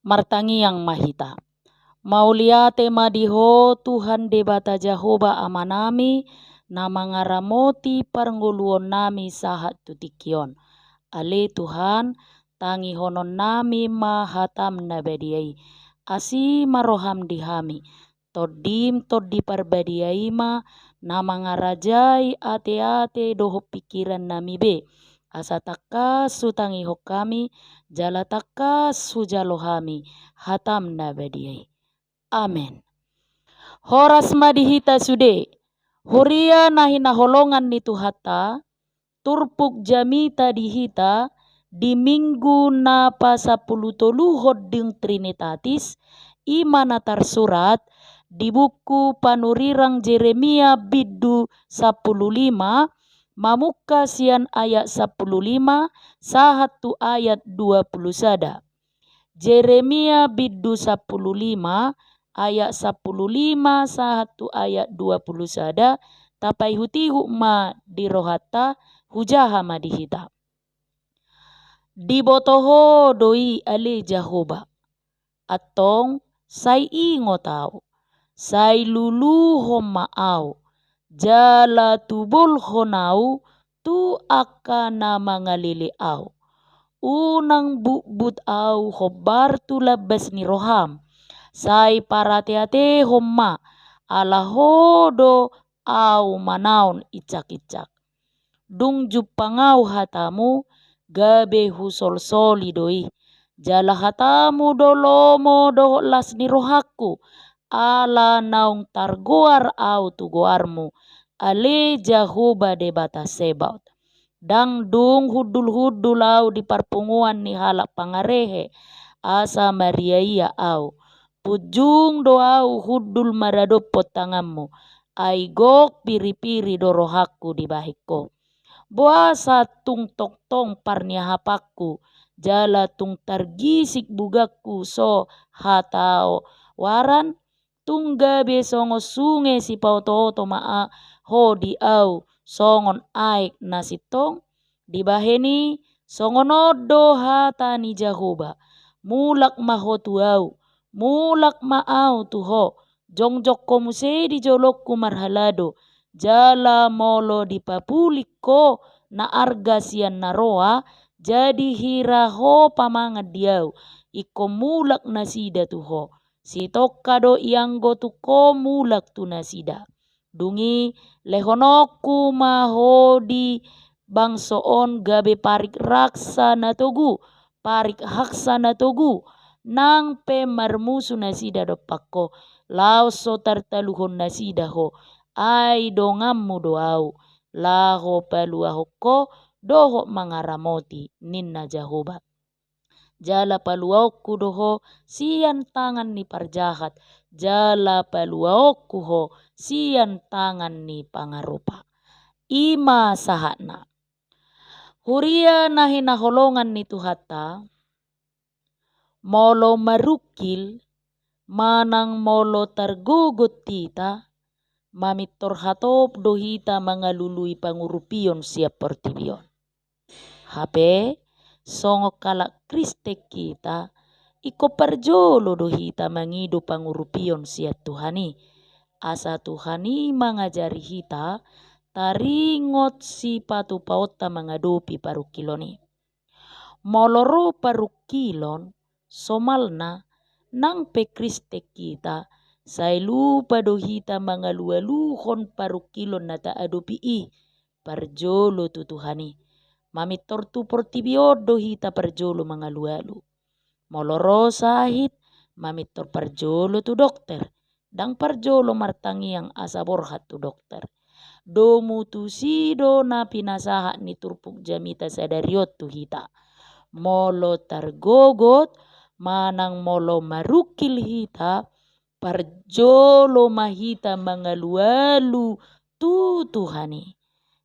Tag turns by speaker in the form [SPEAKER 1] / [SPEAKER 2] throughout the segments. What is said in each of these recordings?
[SPEAKER 1] martangi yang mahita. Mauliate madiho Tuhan debata Jehovah amanami na mangaramoti parnguluon nami sahat tutikion. Ale Tuhan tangi honon nami mahatam na badiai. Asi maroham dihami. Todim todi parbadiai ma na mangarajai ate-ate doho pikiran nami be. Asa taka sutangi hokami jala taka sujalohami hatam na badiai. Amen. Horas madihita sude. Huria nahina holongan ni Tuhata. Turpuk jamita dihita. Di minggu na pasapulutoluhod ding Trinitatis. Imana tersurat. Di buku panurirang Jeremia biddu 15. Mamuka sian ayat 15. Sahatu ayat 21. Jeremia biddu 15 ayat 15 sahatu ayat 21 tapai hutihu ma dirohata hujaha ma dihita. Dibotoho doi ale Jehovah atong sai ingo tau sai lulu homa au jala tubul honau tu akana mangalili au. Unang bubut au hobar tu labas ni roham. Sai parate-ate homma ala hodo au manaun icak-icak. Dung jupangau hatamu gabe husol-soli doi. Jala hatamu dolomo doho las ni rohaku. Ala naung targoar au tu goarmu. Ale Jehovah debata Sebaot. Dang dung hudul-hudul au di parpunguan ni halak pangarehe asa mariaia au. Pujung doau hudul maradopot tanganmu. Aigok piri-piri dorohaku di bahiko. Buasa tung tok tong parnia hapakku. Jala tung targisik bugaku so hatao waran. Tungga besongo sunge si pauto-oto maa ho di au. Songon aik nasitong dibaheni songonodo hata ni Jehovah mulak mahotu au mulak maau tuho jongjok komuse di jolokku marhalado jala molo dipapuliko na arga sian naroa jadi hiraho pamangat diau iko mulak nasida tuho si tokkado ianggo tuko mulak tu nasida dungi lehonoku mahodi bangsoon gabe parik raksa na togu parik haksa na togu nang pe marmusu nasida dopakko lao so tartaluhon nasida ho ai dongammu doau laho paluahoko doho mangaramoti ninna Jehovah jala paluaokku doho sian tangan ni parjahat jala paluaokku ho sian tangan ni pangarupa. Ima sahatna. Huria nahina holongan ni Tuhata. Molo marukil. Manang molo targugut tita. Mamitor hatop dohita mangalului pangurupion siap portibion. Hape songo kalak kristek kita. Iko parjolo dohita mangido pangurupion siap Tuhani. Asa Tuhani mangajari hita taringot si patu paota mengadopi parukiloni. Moloro parukilon somalna nang pe kristek kita sai lupa dohita mangalualuhon parukilon nata adopi i parjolo tu Tuhani. Mamitor tu portibio dohita parjolo mangalualu. Moloro sahit mamitor parjolo tu dokter. Dang parjolo martangi yang asa borhat tu dokter. Domu tu sido na pinasaha ni turpuk jamita sadariot tu hita. Molo targogot manang molo marukil hita parjolo mahita mangalualu tu Tuhani.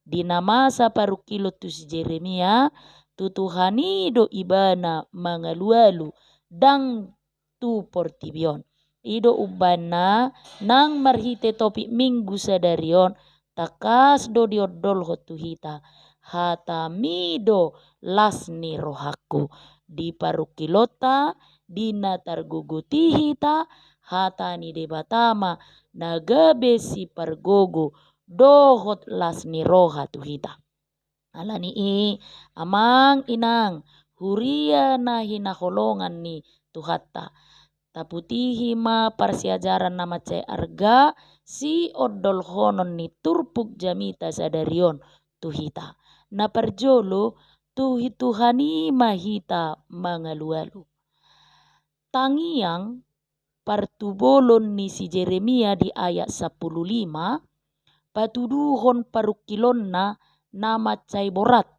[SPEAKER 1] Dina masa parukilo tu si Jeremia tu Tuhani do ibana mangalualu dang tu portibion. Ido ubana nang marhite topi minggu sadarion takas do diodol hotu hita hata mido lasni rohaku di parukilota dina targuguti hita hatani debatama nagabe si pargogo dohot las ni roha tu hita. Alani amang inang huria na hinaholongan ni tuhatta taputihi ma parsiajaran nama cai arga si oddol honon ni turpuk jamita sadarion tuhita na parjolo tuhani mahita mangalu-alu. Tangiang partubolon ni si Jeremia di ayat 15 patuduhon parukilonna nama cai borat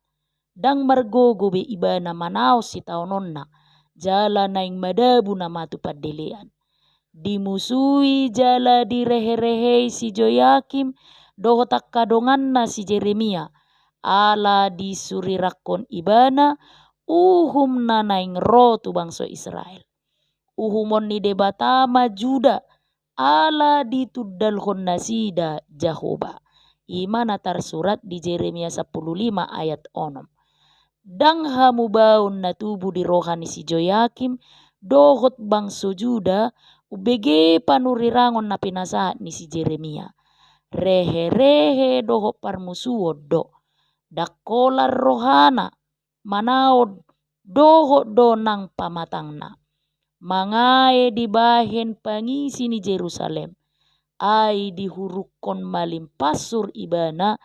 [SPEAKER 1] dang margogo be ibana manao si taononna jala naing madabu nama tu padelean. Dimusui jala direhe-rehei si Joyakim dohotak kadonganna si Jeremia. Ala disurirakon ibana uhum na naing ro tu bangsa Israel. Uhumon ni debatama Juda ala dituddalhon nasida Jahoba. Imana tersurat di Jeremia 15 ayat 6. Dang hamubaun natubu di rohani si Joyakim dohot bangso Juda ubege panurirangon na pinasahat ni si Jeremia. Rehe-rehe dohot parmusuod do. Dakolar rohana manaod dohot do nang pamatangna. Mangae dibahen pangisi ni Jerusalem. Ai dihurukon malimpasur ibana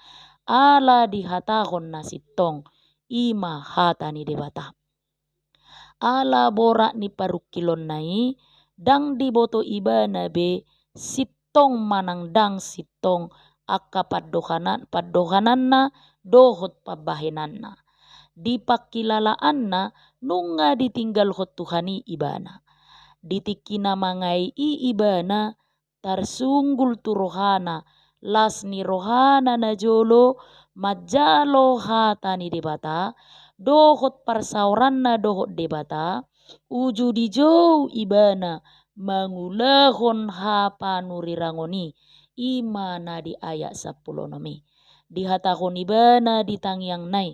[SPEAKER 1] ala dihatahon nasitong ima hata ni debata. Ala borak ni parukilon nai dang diboto ibana be sitong manangdang sitong akka paddohananna dohot pabahenanna. Dipakilalaanna nunga ditinggal hot Tuhani ibana. Ditikina mangai ibana tarsunggul tu rohana las ni rohana na jolo majalo hata ni debata dohot parsauran na dohot debata uju dijou ibana mangulahon hapa nurirangoni imana di ayat 10 nomi dihatahon ibana di tangiang nai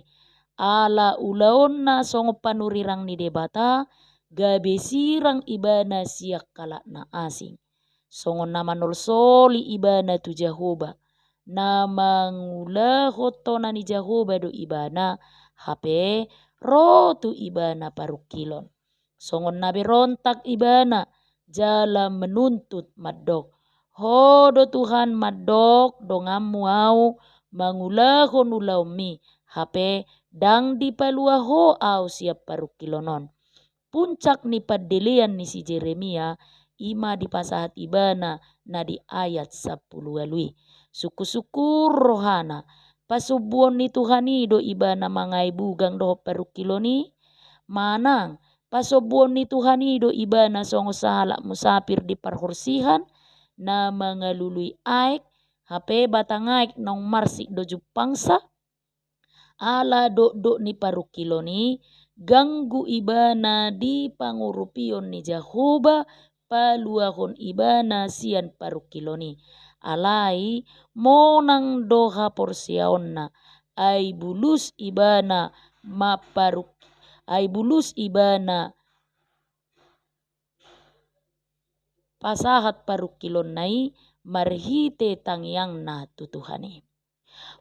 [SPEAKER 1] ala ulaon na songo panurirang ni debata gabe sirang ibana siak kalak na asing songon nama nolsoli ibana tu Jahoba na mangulahot tona ni Jahoba do ibana hape ro tu ibana parukilon songon nabe rontak ibana jala menuntut maddok hodo Tuhan maddok dongamu au mangulahon ulaumi hape dang dipalua ho au siap parukilonon. Puncak ni padelean ni si Jeremia ima di pasahat ibana na di ayat 10 alui. Suku-suku rohana pasubuon ni Tuhani do ibana mangai bugang do parukiloni manang pasubuon ni Tuhani do ibana songo sahalak musafir di parhorsihan na mangalului aik hape batangaik nong marsik do jupangsa ala do ni parukiloni ganggu ibana di pangurupion ni Jahoba paluahon ibana sian parukiloni alai monang doha porsiaonna ai bulus ibana ai bulus ibana pasahat parukilon nai marhite tangiang na tutuhani.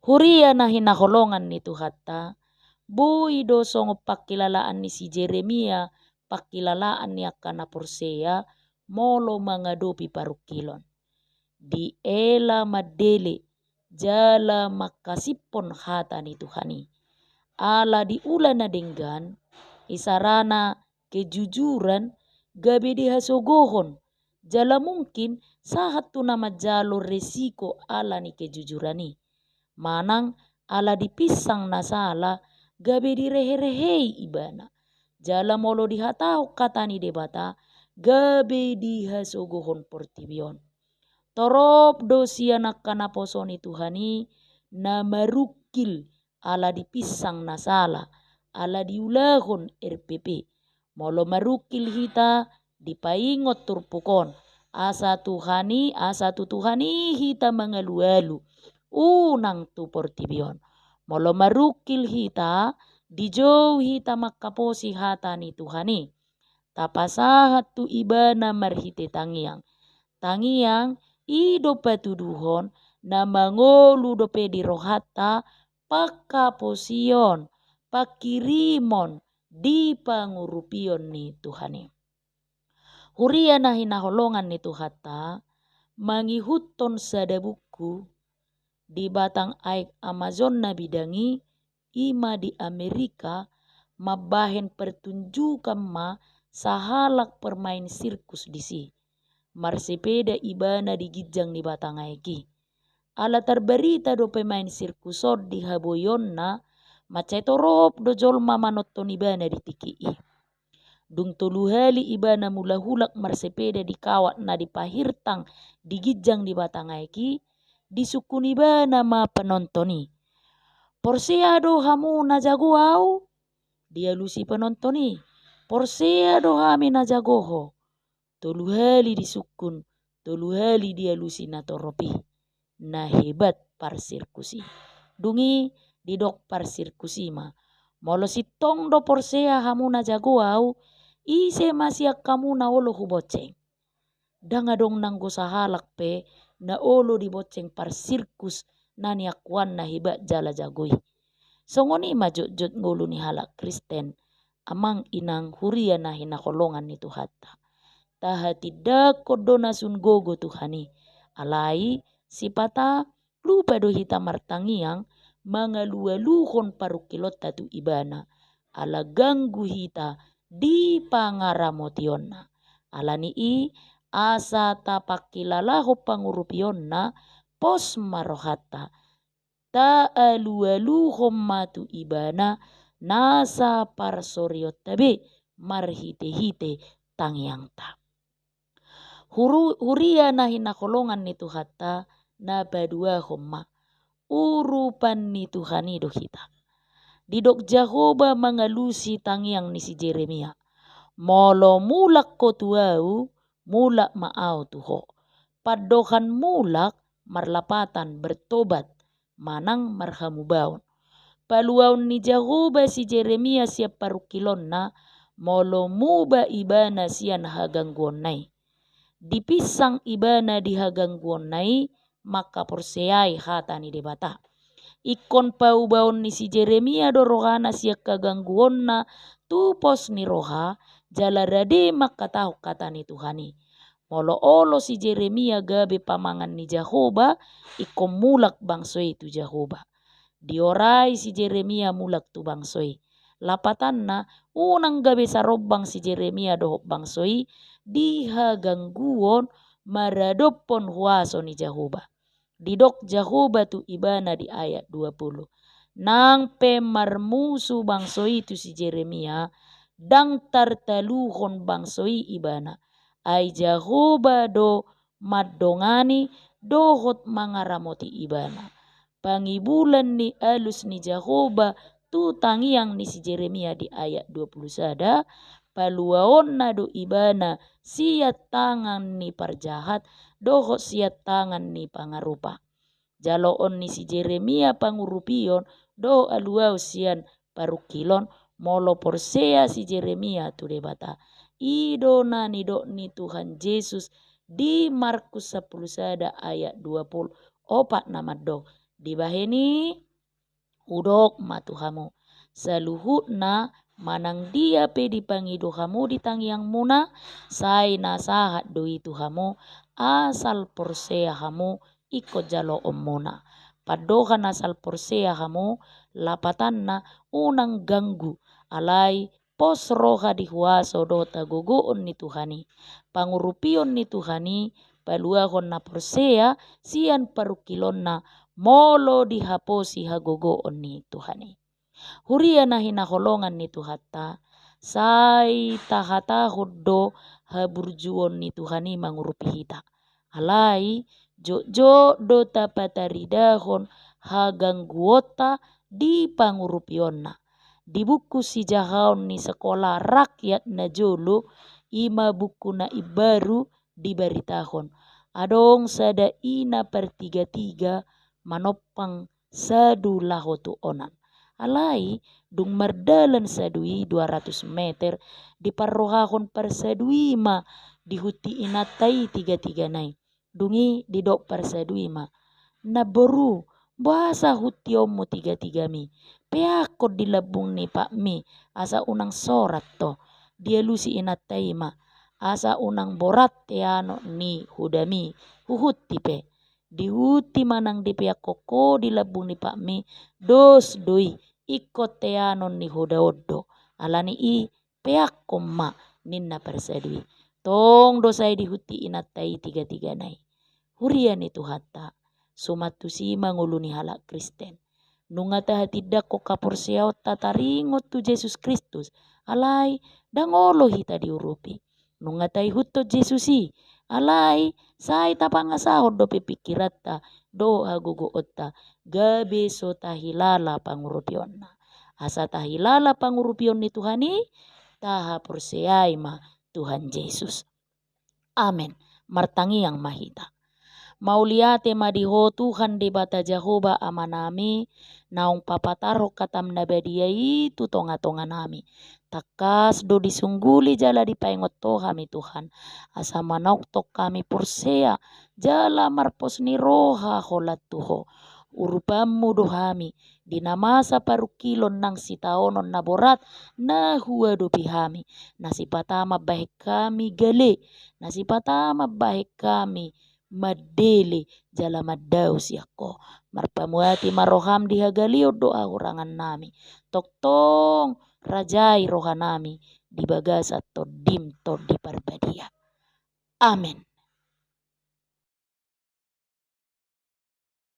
[SPEAKER 1] Huria na hinaholongan ni Tuhatta bui do songo pakilalaan ni si Jeremia pakilalaan ni akana porsea molo mangadopi parukilon. Di ela madele jala makasipon hata ni Tuhani. Ala di ulana denggan isarana kejujuran gabe dihasogohon jala mungkin sahat tu nama jalo resiko ala ni kejujurani. Manang ala dipisang nasala gabe direhe-rehei ibana. Jala molo dihatau kata ni debata gabe dihasogohon portibion. Torop dosia nakana posoni Tuhani na marukil ala dipisang nasala ala diulahon RPP. Molo marukil hita dipaingot turpukon asa tu Tuhani hita mangalu-alu unang tu portibion. Molo marukil hita dijou hita makaposi hata ni Tuhani tapasahat tu ibana marhite tangiang. Tangiang ido patuduhon na mangolu dope di rohata paka posion pakirimon di pangurupion ni Tuhani. Huria na hinaholongan ni Tuhata mangihuton sadabuku di batang aik Amazon na bidangi ima di Amerika mabahen pertunjukan ma sahalak permain sirkus disi. Marsepeda ibana di gijang di batang aiki. Ala terberita do pemain sirkusod di haboyonna macetorop do jolma manotton ibana di tiki. Dung toluhali ibana mula hulak marsepeda di kawat na di pahirtang di gijang di batang aiki disukun ibana ma penontoni. Porsea do hamu na jago au? Dia lusi penontoni. Porsea do hami na jagoho. Toluhali disukun, toluhali dia lusi na toropi. Na hebat parsirkusi. Dungi didok parsirkusi ma. Molo sitong do Porsea hamu na jago au, ise masiak kamu na olo huboceng. Dangadong nanggo sahalak pe na olo diboceng parsirkus na niakwan na hebat jala jagoi. Songoni majut-jut ngulu ni halak Kristen amang inang huria na hinakolongan ni Tuhata. Tahati dako dona sun gogo Tuhani. Alai sipata lupa do hita martangiang mangalualuhon parukilot tatu ibana. Ala ganggu hita di pangaramotionna. Ala nii asa tapakilalaho pangurupionna pos marohata. Ta alualuhon matu ibana nasa parsoriot tabe marhite-hite tangiang ta. Huria na hinakolongan ni Tuhata na badua homma urupan ni Tuhani do hita. Didok Jahoba mangalusi tangiang ni si Jeremia. Molo mulak ko tuau mulak maau tuho. Padohan mulak marlapatan bertobat manang marhamubaon. Paluaun ni Jahoba si Jeremia siap parukilon na molo muba ibana sian hagangguon nai. Dipisang ibana di hagangguon nai maka porseai hata ni debata. Ikon paubaon ni si Jeremia do rohana siak kagangguon na tupos ni roha jalarade maka tahu kata ni Tuhani. Molo olo si Jeremia gabe pamangan ni Jahoba ikon mulak bangsoi tu Jahoba. Diorai si Jeremia mulak tu bangsoi. Lapatanna unang gabe sarobang si Jeremia dohop bangsoi diha gangguon maradopon huaso ni Jahoba. Didok Jahoba tu ibana di ayat 20. Nang pemarmusu bangsoi tu si Jeremia dang tartaluhon bangsoi ibana. Ai Jahoba do madongani dohot mangaramoti ibana. Pangibulan ni alus ni Jahoba tu tangiang ni si Jeremia di ayat 21. Paluaon na do ibana siat tangan ni parjahat dohot siat tangan ni pangarupa. Jaloon ni si Jeremia pangurupion do aluau sian parukilon molo porsea si Jeremia tu debata. Ido na ni do ni Tuhan Yesus di Markus 10 ayat 20. Opat nama do. Dibaheni udok matuhamu. Saluhutna manang dia pe dipangido hamu di tangiang muna sai nasahat do itu hamu asal porsea hamu ikut jalo omuna. Padohan asal porsea hamu lapatanna unang ganggu alai pos roha dihuaso do tagogoon ni Tuhani. Pangurupion ni Tuhani paluahon na porsea sian parukilon na molo dihaposi hagogoon ni Tuhani. Huria na hinaholongan ni Tuhata sai tahata hoddo haburjuon ni Tuhani mangurupi hita. Alai jojo do tapataridahon hagangguota di pangurupionna. Di buku si jahaon ni sekolah rakyat na jolo ima buku na ibaru dibaritahon. Adong sada ina per 33 manopang sadu laho tu onan. alai dung mardalan sadui 200 meter diparrohakon parsadui ma dihuti inatai tiga nai dungi didok parsadui ma na boru bahasa hutiomu tiga mi peakot dilabung ni pak mi asa unang sorat to dia lusi inatai ma asa unang borat teano ni hudami huhuti pe dihuti manang di pihak koko dilabung ni pak mi dos doi ikot teanon ni hodaoddo alani i peak koma ninna persadui tong dosai dihuti inatai tiga nai hurian itu hatta sumatu si manguluni halak Kristen nungata hatidak ko kapursiaw tataringot tu Yesus Kristus alai dangolo hita diurupi nungatai hutto Yesusi alai sai tapangasahod do pipikiratta do agugo otta gabe so tahilala pangurupionna asa tahilala pangurupion ni Tuhani taha perseai ma Tuhan Yesus amen martangi yang mahita mauliate madiho Tuhan di bata Jehovah amanami naung papataro katam nabadiai tu tonga-tonga nami takas do disungguli jala dipaingot tohami Tuhan asa manauk tok kami pursea jala marpos ni roha holat tuho urupamu dohami dinamasa parukilon nang sitaonon na borat na huwa do pihami nasipatama baik kami gale nasipatama baik kami madele jala maddaus yakko marpamuati maroham dihagalio doa urangan nami toktong rajai rohanami di bagas atau dim to di parbadia amin.